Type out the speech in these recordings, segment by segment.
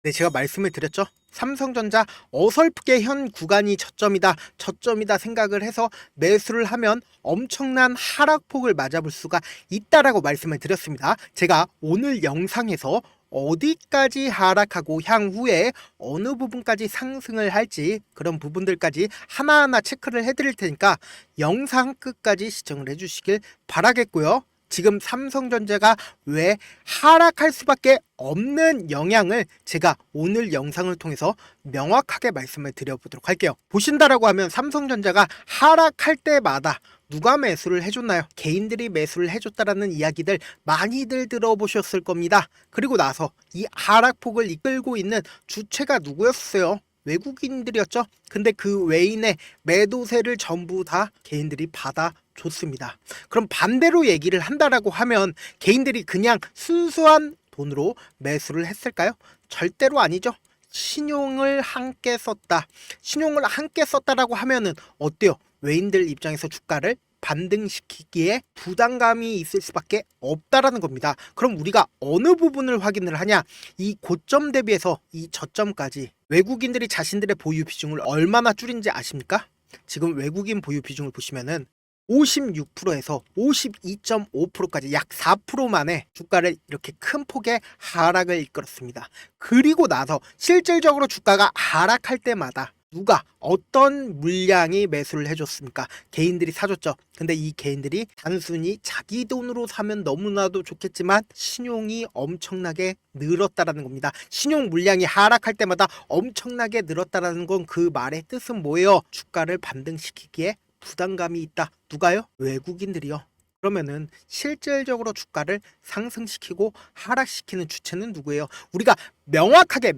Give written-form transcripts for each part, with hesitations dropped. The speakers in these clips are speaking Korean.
네, 제가 말씀을 드렸죠. 삼성전자 어설프게 현 구간이 저점이다 생각을 해서 매수를 하면 엄청난 하락폭을 맞아볼 수가 있다라고 말씀을 드렸습니다. 제가 오늘 영상에서 어디까지 하락하고 향후에 어느 부분까지 상승을 할지 그런 부분들까지 하나하나 체크를 해드릴 테니까 영상 끝까지 시청을 해주시길 바라겠고요. 지금 삼성전자가 왜 하락할 수밖에 없는 영향을 제가 오늘 영상을 통해서 명확하게 말씀을 드려보도록 할게요. 보신다라고 하면 삼성전자가 하락할 때마다 누가 매수를 해줬나요? 개인들이 매수를 해줬다라는 이야기들 많이들 들어보셨을 겁니다. 그리고 나서 이 하락폭을 이끌고 있는 주체가 누구였어요? 외국인들이었죠. 근데 그 외인의 매도세를 전부 다 개인들이 받아줬습니다. 그럼 반대로 얘기를 한다라고 하면 개인들이 그냥 순수한 돈으로 매수를 했을까요? 절대로 아니죠. 신용을 함께 썼다. 신용을 함께 썼다라고 하면은 어때요? 외인들 입장에서 주가를 반등시키기에 부담감이 있을 수밖에 없다라는 겁니다. 그럼 우리가 어느 부분을 확인을 하냐? 이 고점 대비해서 이 저점까지 외국인들이 자신들의 보유 비중을 얼마나 줄인지 아십니까? 지금 외국인 보유 비중을 보시면은 56%에서 52.5%까지 약 4% 만에 주가를 이렇게 큰 폭의 하락을 이끌었습니다. 그리고 나서 실질적으로 주가가 하락할 때마다 누가 어떤 물량이 매수를 해줬습니까? 개인들이 사줬죠. 근데 이 개인들이 단순히 자기 돈으로 사면 너무나도 좋겠지만 신용이 엄청나게 늘었다라는 겁니다. 신용 물량이 하락할 때마다 엄청나게 늘었다라는 건 그 말의 뜻은 뭐예요? 주가를 반등시키기에 부담감이 있다. 누가요? 외국인들이요. 그러면은 실질적으로 주가를 상승시키고 하락시키는 주체는 누구예요? 우리가 명확하게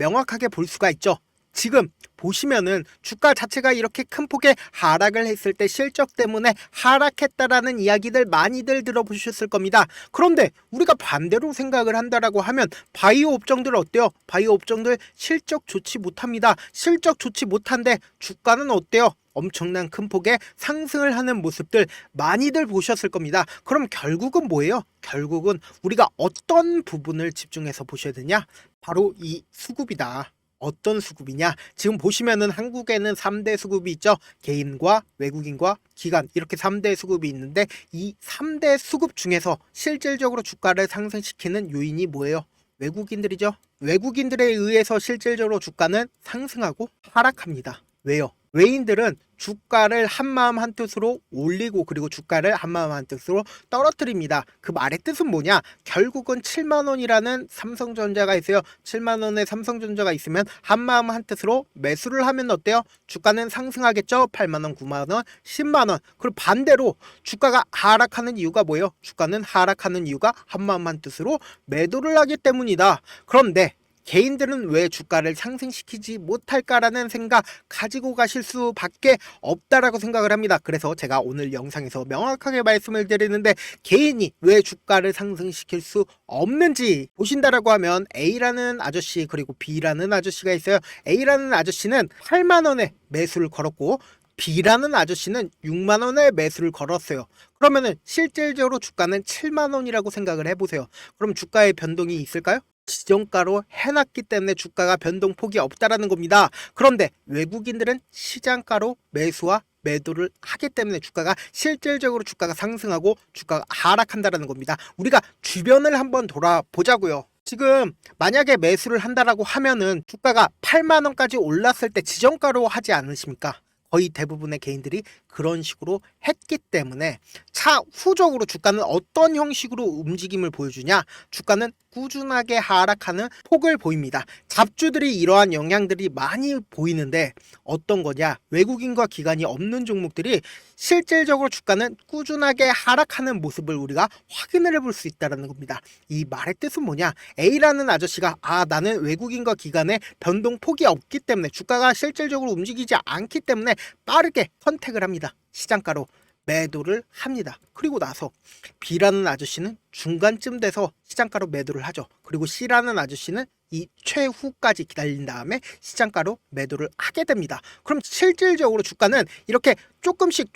볼 수가 있죠. 지금 보시면은 주가 자체가 이렇게 큰 폭의 하락을 했을 때 실적 때문에 하락했다라는 이야기들 많이들 들어보셨을 겁니다. 그런데 우리가 반대로 생각을 한다라고 하면 바이오 업종들 어때요? 바이오 업종들 실적 좋지 못합니다. 실적 좋지 못한데 주가는 어때요? 엄청난 큰 폭의 상승을 하는 모습들 많이들 보셨을 겁니다. 그럼 결국은 뭐예요? 결국은 우리가 어떤 부분을 집중해서 보셔야 되냐? 바로 이 수급이다. 어떤 수급이냐? 지금 보시면은 한국에는 3대 수급이 있죠. 개인과 외국인과 기관 이렇게 3대 수급이 있는데 이 3대 수급 중에서 실질적으로 주가를 상승시키는 요인이 뭐예요? 외국인들이죠. 외국인들에 의해서 실질적으로 주가는 상승하고 하락합니다. 왜요? 외인들은 주가를 한마음 한뜻으로 올리고 그리고 주가를 한마음 한뜻으로 떨어뜨립니다. 그 말의 뜻은 뭐냐? 결국은 7만 원이라는 삼성전자가 있어요. 7만 원의 삼성전자가 있으면 한마음 한뜻으로 매수를 하면 어때요? 주가는 상승하겠죠? 8만 원, 9만 원, 10만 원. 그리고 반대로 주가가 하락하는 이유가 뭐예요? 주가는 하락하는 이유가 한마음 한뜻으로 매도를 하기 때문이다. 그런데 개인들은 왜 주가를 상승시키지 못할까라는 생각 가지고 가실 수밖에 없다라고 생각을 합니다. 그래서 제가 오늘 영상에서 명확하게 말씀을 드리는데 개인이 왜 주가를 상승시킬 수 없는지 보신다라고 하면 A라는 아저씨 그리고 B라는 아저씨가 있어요. A라는 아저씨는 8만 원에 매수를 걸었고 B라는 아저씨는 6만 원에 매수를 걸었어요. 그러면은 실질적으로 주가는 7만 원이라고 생각을 해보세요. 그럼 주가의 변동이 있을까요? 지정가로 해놨기 때문에 주가가 변동폭이 없다라는 겁니다. 그런데 외국인들은 시장가로 매수와 매도를 하기 때문에 주가가 실질적으로 주가가 상승하고 주가가 하락한다라는 겁니다. 우리가 주변을 한번 돌아보자고요. 지금 만약에 매수를 한다라고 하면은 주가가 8만 원까지 올랐을 때 지정가로 하지 않으십니까? 거의 대부분의 개인들이 그런 식으로 했기 때문에 차후적으로 주가는 어떤 형식으로 움직임을 보여주냐? 주가는 꾸준하게 하락하는 폭을 보입니다. 잡주들이 이러한 영향들이 많이 보이는데 어떤 거냐? 외국인과 기관이 없는 종목들이 실질적으로 주가는 꾸준하게 하락하는 모습을 우리가 확인을 해볼 수 있다는 겁니다. 이 말의 뜻은 뭐냐? A라는 아저씨가 나는 외국인과 기관의 변동폭이 없기 때문에 주가가 실질적으로 움직이지 않기 때문에 빠르게 선택을 합니다. 시장가로 매도를 합니다. 그리고 나서 B라는 아저씨는 중간쯤 돼서 시장가로 매도를 하죠. 그리고 C라는 아저씨는 이 최후까지 기다린 다음에 시장가로 매도를 하게 됩니다. 그럼 실질적으로 주가는 이렇게 조금씩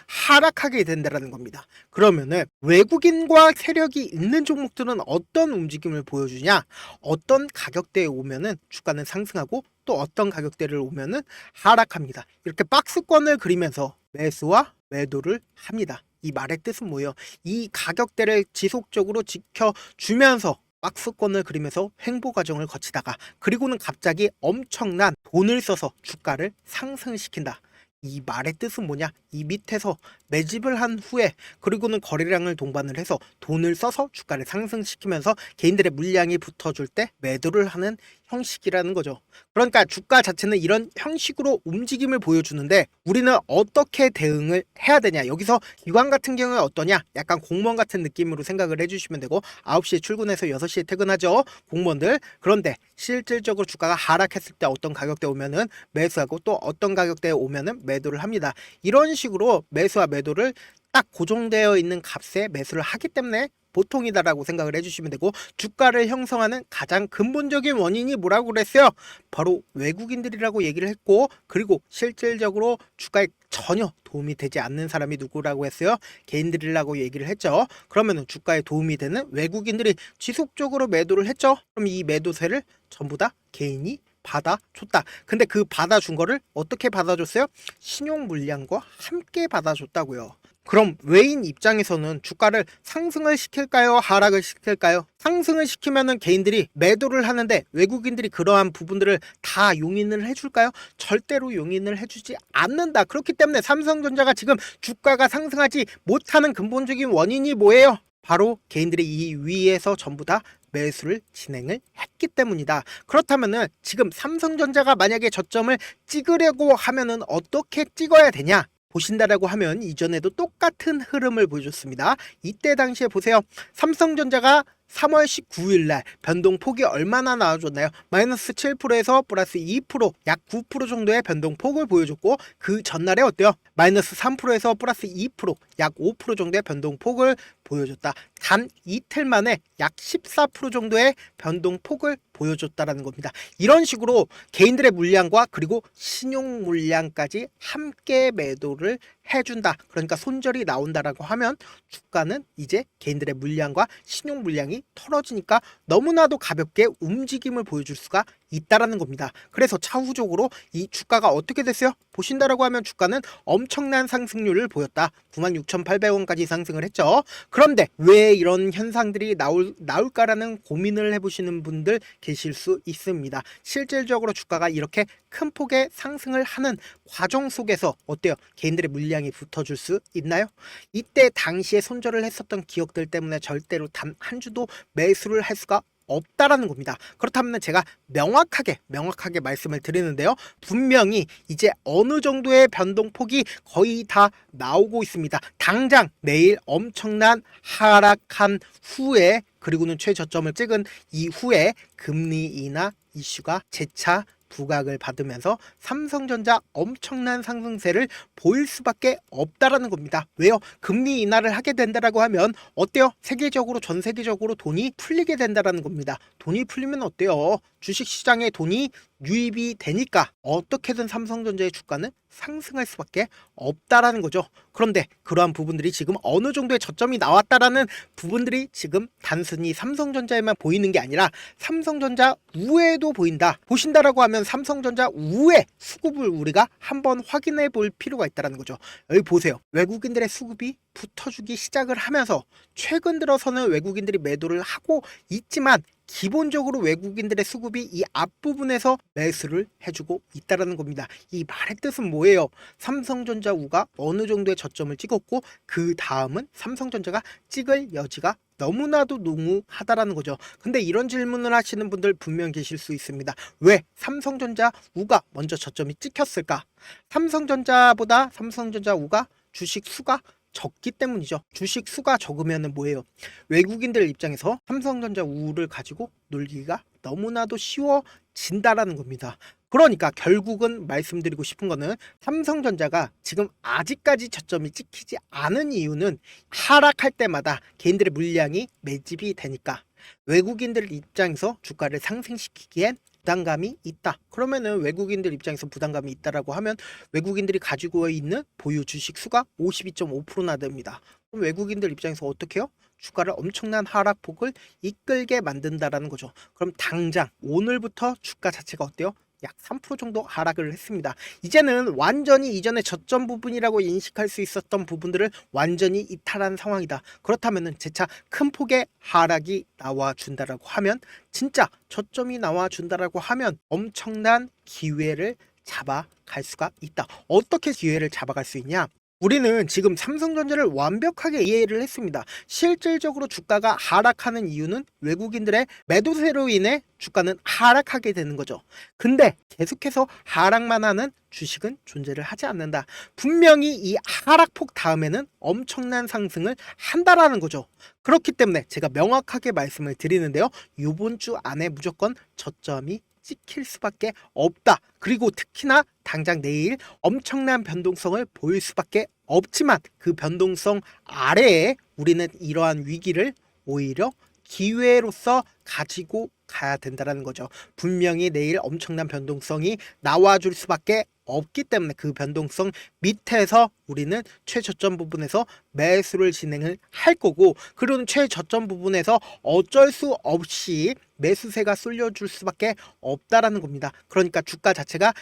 하락하게 된다는 겁니다. 그러면은 외국인과 세력이 있는 종목들은 어떤 움직임을 보여주냐? 어떤 가격대에 오면은 주가는 상승하고 또 어떤 가격대를 오면은 하락합니다. 이렇게 박스권을 그리면서 매수와 매도를 합니다. 이 말의 뜻은 뭐예요? 이 가격대를 지속적으로 지켜주면서 박스권을 그리면서 횡보 과정을 거치다가 그리고는 갑자기 엄청난 돈을 써서 주가를 상승시킨다. 이 말의 뜻은 뭐냐? 이 밑에서 매집을 한 후에 그리고는 거래량을 동반을 해서 돈을 써서 주가를 상승시키면서 개인들의 물량이 붙어줄 때 매도를 하는 형식이라는 거죠. 그러니까 주가 자체는 이런 형식으로 움직임을 보여주는데 우리는 어떻게 대응을 해야 되냐? 여기서 기관 같은 경우에 어떠냐? 약간 공무원 같은 느낌으로 생각을 해주시면 되고 9시에 출근해서 6시에 퇴근하죠. 공무원들. 그런데 실질적으로 주가가 하락했을 때 어떤 가격대 오면은 매수하고 또 어떤 가격대에 오면은 매도를 합니다. 이런 식으로 매수와 매도를 딱 고정되어 있는 값에 매수를 하기 때문에 보통이다라고 생각을 해주시면 되고 주가를 형성하는 가장 근본적인 원인이 뭐라고 그랬어요? 바로 외국인들이라고 얘기를 했고 그리고 실질적으로 주가에 전혀 도움이 되지 않는 사람이 누구라고 했어요? 개인들이라고 얘기를 했죠. 그러면 주가에 도움이 되는 외국인들이 지속적으로 매도를 했죠. 그럼 이 매도세를 전부 다 개인이 받아줬다. 근데 그 받아준 거를 어떻게 받아줬어요? 신용 물량과 함께 받아줬다고요. 그럼 외인 입장에서는 주가를 상승을 시킬까요? 하락을 시킬까요? 상승을 시키면은 개인들이 매도를 하는데 외국인들이 그러한 부분들을 다 용인을 해줄까요? 절대로 용인을 해주지 않는다. 그렇기 때문에 삼성전자가 지금 주가가 상승하지 못하는 근본적인 원인이 뭐예요? 바로 개인들이 이 위에서 전부 다 매수를 진행을 했기 때문이다. 그렇다면은 지금 삼성전자가 만약에 저점을 찍으려고 하면은 어떻게 찍어야 되냐? 보신다라고 하면 이전에도 똑같은 흐름을 보여줬습니다. 이때 당시에 보세요. 삼성전자가 3월 19일 날 변동폭이 얼마나 나와줬나요? 마이너스 7%에서 플러스 2%, 약 9% 정도의 변동폭을 보여줬고 그 전날에 어때요? 마이너스 3%에서 플러스 2%, 약 5% 정도의 변동폭을 보여줬다. 단 이틀 만에 약 14% 정도의 변동폭을 보여줬다라는 겁니다. 이런 식으로 개인들의 물량과 그리고 신용 물량까지 함께 매도를 해준다. 그러니까 손절이 나온다라고 하면 주가는 이제 개인들의 물량과 신용 물량이 털어지니까 너무나도 가볍게 움직임을 보여줄 수가 있다라는 겁니다. 그래서 차후적으로 이 주가가 어떻게 됐어요? 보신다라고 하면 주가는 엄청난 상승률을 보였다. 96,800원까지 상승을 했죠. 그런데 왜 이런 현상들이 나올까라는 고민을 해보시는 분들 계실 수 있습니다. 실질적으로 주가가 이렇게 큰 폭의 상승을 하는 과정 속에서 어때요? 개인들의 물량이 붙어줄 수 있나요? 이때 당시에 손절을 했었던 기억들 때문에 절대로 단 한 주도 매수를 할 수가 없다라는 겁니다. 그렇다면 제가 명확하게 말씀을 드리는데요. 분명히 이제 어느 정도의 변동폭이 거의 다 나오고 있습니다. 당장 내일 엄청난 하락한 후에 그리고는 최저점을 찍은 이후에 금리 인하 이슈가 재차 부각을 받으면서 삼성전자 엄청난 상승세를 보일 수밖에 없다라는 겁니다. 왜요? 금리 인하를 하게 된다라고 하면 어때요? 세계적으로 전 세계적으로 돈이 풀리게 된다라는 겁니다. 돈이 풀리면 어때요? 주식시장에 돈이 유입이 되니까 어떻게든 삼성전자의 주가는 상승할 수밖에 없다라는 거죠. 그런데 그러한 부분들이 지금 어느 정도의 저점이 나왔다라는 부분들이 지금 단순히 삼성전자에만 보이는 게 아니라 삼성전자 우에도 보인다. 보신다라고 하면 삼성전자 우의 수급을 우리가 한번 확인해 볼 필요가 있다는 거죠. 여기 보세요. 외국인들의 수급이 붙어주기 시작을 하면서 최근 들어서는 외국인들이 매도를 하고 있지만 기본적으로 외국인들의 수급이 이 앞부분에서 매수를 해주고 있다는 겁니다. 이 말의 뜻은 뭐예요? 삼성전자 우가 어느 정도의 저점을 찍었고 그 다음은 삼성전자가 찍을 여지가 너무나도 농후하다라는 거죠. 근데 이런 질문을 하시는 분들 분명 계실 수 있습니다. 왜 삼성전자 우가 먼저 저점이 찍혔을까? 삼성전자보다 삼성전자 우가 주식 수가 적기 때문이죠. 주식 수가 적으면 뭐예요? 외국인들 입장에서 삼성전자 우를 가지고 놀기가 너무나도 쉬워진다라는 겁니다. 그러니까 결국은 말씀드리고 싶은 거는 삼성전자가 지금 아직까지 저점이 찍히지 않은 이유는 하락할 때마다 개인들의 물량이 매집이 되니까 외국인들 입장에서 주가를 상승시키기엔 부담감이 있다. 그러면은 외국인들 입장에서 부담감이 있다라고 하면 외국인들이 가지고 있는 보유 주식 수가 52.5%나 됩니다. 그럼 외국인들 입장에서 어떻게 해요? 주가를 엄청난 하락폭을 이끌게 만든다라는 거죠. 그럼 당장 오늘부터 주가 자체가 어때요? 약 3% 정도 하락을 했습니다. 이제는 완전히 이전에 저점 부분이라고 인식할 수 있었던 부분들을 완전히 이탈한 상황이다. 그렇다면은 재차 큰 폭의 하락이 나와준다라고 하면, 진짜 저점이 나와준다라고 하면 엄청난 기회를 잡아갈 수가 있다. 어떻게 기회를 잡아갈 수 있냐? 우리는 지금 삼성전자를 완벽하게 이해를 했습니다. 실질적으로 주가가 하락하는 이유는 외국인들의 매도세로 인해 주가는 하락하게 되는 거죠. 근데 계속해서 하락만 하는 주식은 존재를 하지 않는다. 분명히 이 하락폭 다음에는 엄청난 상승을 한다라는 거죠. 그렇기 때문에 제가 명확하게 말씀을 드리는데요. 이번 주 안에 무조건 저점이 찍힐 수밖에 없다. 그리고 특히나 당장 내일 엄청난 변동성을 보일 수밖에 없지만 그 변동성 아래에 우리는 이러한 위기를 오히려 기회로서 가지고 가야 된다는 거죠. 분명히 내일 엄청난 변동성이 나와줄 수밖에 없기 때문에 그 변동성 밑에서 우리는 최저점 부분에서 매수를 진행을 할 거고, 그리고 최저점 부분에서 어쩔 수 없이 매수세가 쏠려줄 수밖에 없다라는 겁니다. 그러니까 주가 자체가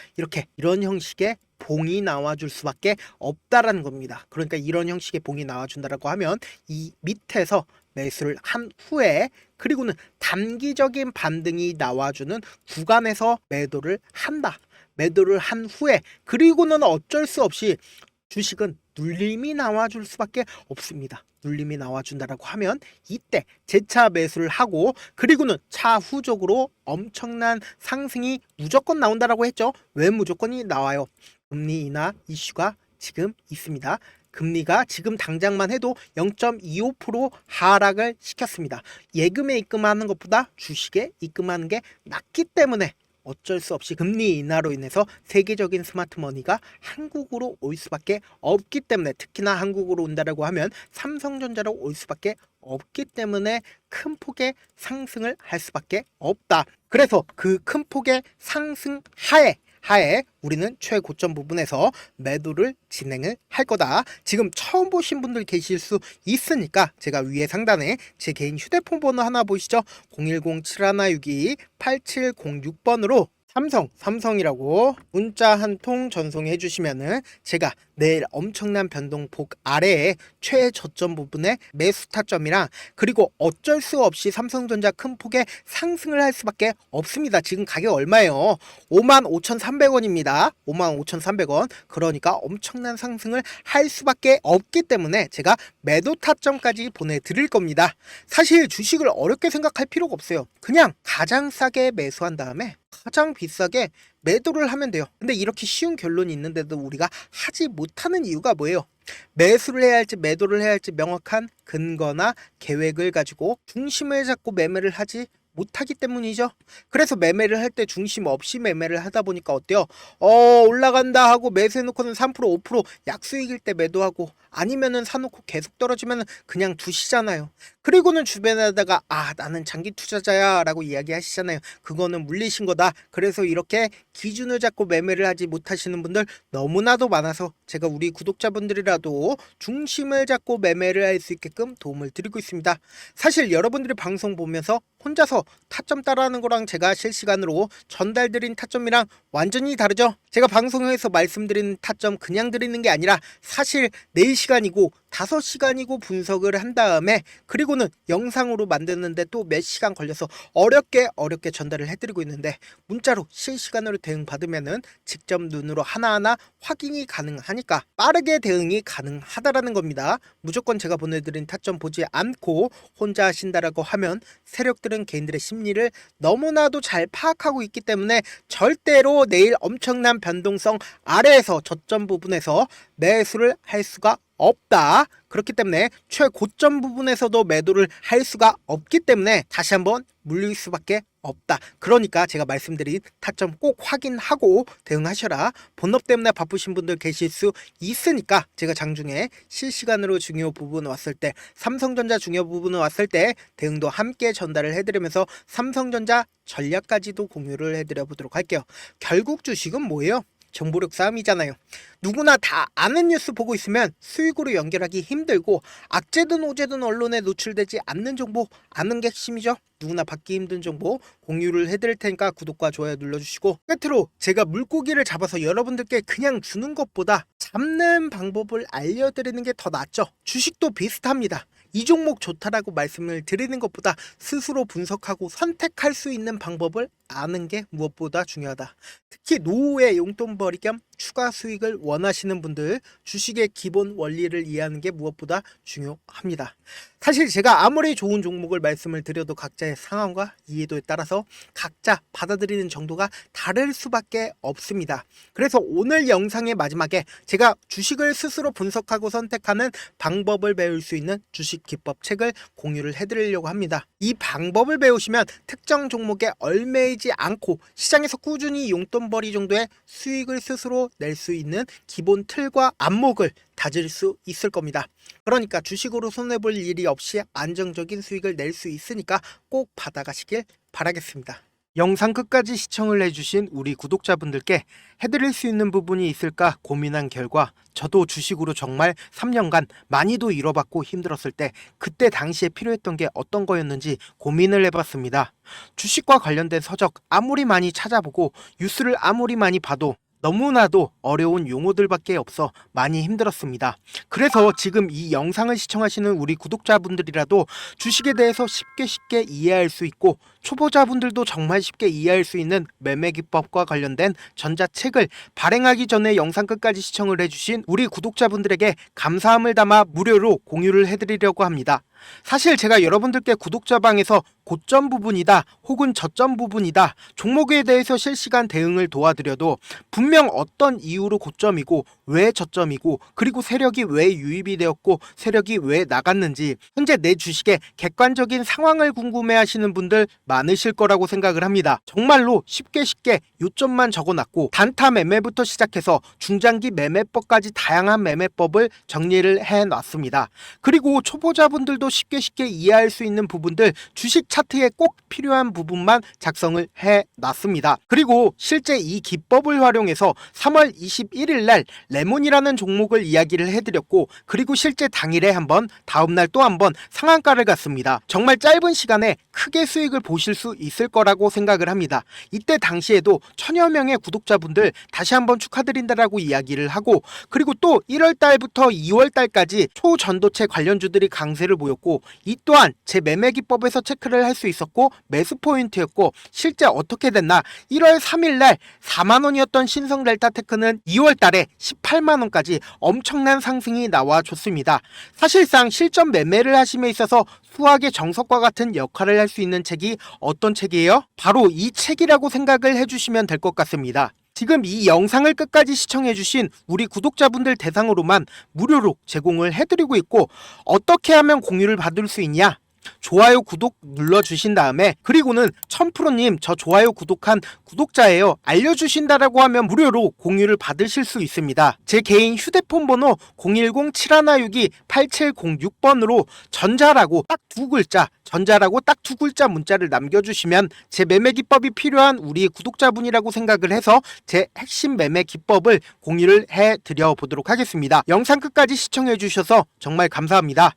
이런 형식의 봉이 나와줄 수밖에 없다라는 겁니다. 그러니까 이런 형식의 봉이 나와준다라고 하면 이 밑에서 매수를 한 후에, 그리고는 단기적인 반등이 나와주는 구간에서 매도를 한다. 매도를 한 후에, 그리고는 어쩔 수 없이 주식은 눌림이 나와줄 수밖에 없습니다. 눌림이 나와준다라고 하면 이때 재차 매수를 하고, 그리고는 차후적으로 엄청난 상승이 무조건 나온다라고 했죠. 왜 무조건이 나와요? 금리 인하 이슈가 지금 있습니다. 금리가 지금 당장만 해도 0.25% 하락을 시켰습니다. 예금에 입금하는 것보다 주식에 입금하는 게 낫기 때문에 어쩔 수 없이 금리 인하로 인해서 세계적인 스마트머니가 한국으로 올 수밖에 없기 때문에, 특히나 한국으로 온다라고 하면 삼성전자로 올 수밖에 없기 때문에 큰 폭의 상승을 할 수밖에 없다. 그래서 그 큰 폭의 상승 하에 우리는 최고점 부분에서 매도를 진행을 할 거다. 지금 처음 보신 분들 계실 수 있으니까 제가 위에 상단에 제 개인 휴대폰 번호 하나 보이시죠? 010-7162-8706번으로 삼성이라고 문자 한 통 전송해 주시면은 제가 내일 엄청난 변동폭 아래에 최저점 부분에 매수 타점이랑, 그리고 어쩔 수 없이 삼성전자 큰 폭의 상승을 할 수밖에 없습니다. 지금 가격 얼마예요? 55,300원입니다. 55,300원. 그러니까 엄청난 상승을 할 수밖에 없기 때문에 제가 매도 타점까지 보내드릴 겁니다. 사실 주식을 어렵게 생각할 필요가 없어요. 그냥 가장 싸게 매수한 다음에 가장 비싸게 매도를 하면 돼요. 근데 이렇게 쉬운 결론이 있는데도 우리가 하지 못하는 이유가 뭐예요? 매수를 해야 할지 매도를 해야 할지 명확한 근거나 계획을 가지고 중심을 잡고 매매를 하지 못하기 때문이죠. 그래서 매매를 할 때 중심 없이 매매를 하다 보니까 어때요? 올라간다 하고 매수해놓고는 3% 5% 약수익일 때 매도하고, 아니면은 사놓고 계속 떨어지면 그냥 두시잖아요. 그리고는 주변에다가 나는 장기 투자자야 라고 이야기하시잖아요. 그거는 물리신 거다. 그래서 이렇게 기준을 잡고 매매를 하지 못하시는 분들 너무나도 많아서 제가 우리 구독자분들이라도 중심을 잡고 매매를 할 수 있게끔 도움을 드리고 있습니다. 사실 여러분들이 방송 보면서 혼자서 타점 따라하는 거랑 제가 실시간으로 전달드린 타점이랑 완전히 다르죠. 제가 방송에서 말씀드리는 타점 그냥 드리는 게 아니라 사실 4시간이고 5시간이고 분석을 한 다음에, 그리고는 영상으로 만드는데 또 몇 시간 걸려서 어렵게 전달을 해드리고 있는데, 문자로 실시간으로 대응 받으면은 직접 눈으로 하나하나 확인이 가능하니까 빠르게 대응이 가능하다라는 겁니다. 무조건 제가 보내드린 타점 보지 않고 혼자 하신다라고 하면 세력들은 개인들의 심리를 너무나도 잘 파악하고 있기 때문에 절대로 내일 엄청난 변동성 아래에서 저점 부분에서 매수를 할 수가 없다. 그렇기 때문에 최고점 부분에서도 매도를 할 수가 없기 때문에 다시 한번 물릴 수밖에 없다. 그러니까 제가 말씀드린 타점 꼭 확인하고 대응하셔라. 본업 때문에 바쁘신 분들 계실 수 있으니까 제가 장중에 실시간으로 중요 부분 왔을 때, 삼성전자 중요 부분 왔을 때 대응도 함께 전달을 해드리면서 삼성전자 전략까지도 공유를 해드려 보도록 할게요. 결국 주식은 뭐예요? 정보력 싸움이잖아요. 누구나 다 아는 뉴스 보고 있으면 수익으로 연결하기 힘들고, 악재든 오재든 언론에 노출되지 않는 정보 아는 게 핵심이죠. 누구나 받기 힘든 정보 공유를 해드릴 테니까 구독과 좋아요 눌러주시고, 끝으로 제가 물고기를 잡아서 여러분들께 그냥 주는 것보다 잡는 방법을 알려드리는 게 더 낫죠. 주식도 비슷합니다. 이 종목 좋다라고 말씀을 드리는 것보다 스스로 분석하고 선택할 수 있는 방법을 아는 게 무엇보다 중요하다. 특히 노후에 용돈벌이 겸 추가 수익을 원하시는 분들, 주식의 기본 원리를 이해하는 게 무엇보다 중요합니다. 사실 제가 아무리 좋은 종목을 말씀을 드려도 각자의 상황과 이해도에 따라서 각자 받아들이는 정도가 다를 수밖에 없습니다. 그래서 오늘 영상의 마지막에 제가 주식을 스스로 분석하고 선택하는 방법을 배울 수 있는 주식 기법 책을 공유를 해드리려고 합니다. 이 방법을 배우시면 특정 종목에 얽매이지 않고 시장에서 꾸준히 용돈벌이 정도의 수익을 스스로 낼 수 있는 기본 틀과 안목을 다질 수 있을 겁니다. 그러니까 주식으로 손해볼 일이 없이 안정적인 수익을 낼 수 있으니까 꼭 받아가시길 바라겠습니다. 영상 끝까지 시청을 해주신 우리 구독자분들께 해드릴 수 있는 부분이 있을까 고민한 결과, 저도 주식으로 정말 3년간 많이도 잃어봤고 힘들었을 때 그때 당시에 필요했던 게 어떤 거였는지 고민을 해봤습니다. 주식과 관련된 서적 아무리 많이 찾아보고 뉴스를 아무리 많이 봐도 너무나도 어려운 용어들밖에 없어 많이 힘들었습니다. 그래서 지금 이 영상을 시청하시는 우리 구독자분들이라도 주식에 대해서 쉽게 이해할 수 있고, 초보자분들도 정말 쉽게 이해할 수 있는 매매 기법과 관련된 전자책을 발행하기 전에 영상 끝까지 시청을 해주신 우리 구독자분들에게 감사함을 담아 무료로 공유를 해드리려고 합니다. 사실 제가 여러분들께 구독자방에서 고점 부분이다 혹은 저점 부분이다, 종목에 대해서 실시간 대응을 도와드려도 분명 어떤 이유로 고점이고 왜 저점이고, 그리고 세력이 왜 유입이 되었고 세력이 왜 나갔는지 현재 내 주식의 객관적인 상황을 궁금해하시는 분들 많으실 거라고 생각을 합니다. 정말로 쉽게 요점만 적어놨고 단타 매매부터 시작해서 중장기 매매법까지 다양한 매매법을 정리를 해놨습니다. 그리고 초보자분들도 쉽게 이해할 수 있는 부분들, 주식 차트에 꼭 필요한 부분만 작성을 해놨습니다. 그리고 실제 이 기법을 활용해서 3월 21일 날 레몬이라는 종목을 이야기를 해드렸고, 그리고 실제 당일에 한번, 다음날 또 한번 상한가를 갔습니다. 정말 짧은 시간에 크게 수익을 보실 수 있을 거라고 생각을 합니다. 이때 당시에도 1000여 명의 구독자분들 다시 한번 축하드린다라고 이야기를 하고, 그리고 또 1월 달부터 2월 달까지 초전도체 관련주들이 강세를 보였고, 이 또한 제 매매 기법에서 체크를 할 수 있었고 매수 포인트였고, 실제 어떻게 됐나, 1월 3일 날 4만원이었던 신성 델타테크는 2월 달에 18만원까지 엄청난 상승이 나와줬습니다. 사실상 실전 매매를 하심에 있어서 수학의 정석과 같은 역할을 할 수 있는 책이 어떤 책이에요? 바로 이 책이라고 생각을 해주시면 될 것 같습니다. 지금 이 영상을 끝까지 시청해주신 우리 구독자분들 대상으로만 무료로 제공을 해드리고 있고, 어떻게 하면 공유를 받을 수 있냐? 좋아요 구독 눌러주신 다음에, 그리고는 1000%님 저 좋아요 구독한 구독자예요 알려주신다라고 하면 무료로 공유를 받으실 수 있습니다. 제 개인 휴대폰 번호 010-7162-8706번으로 전자라고 딱 두 글자, 전자라고 딱 두 글자 문자를 남겨주시면 제 매매 기법이 필요한 우리 구독자분이라고 생각을 해서 제 핵심 매매 기법을 공유를 해드려 보도록 하겠습니다. 영상 끝까지 시청해 주셔서 정말 감사합니다.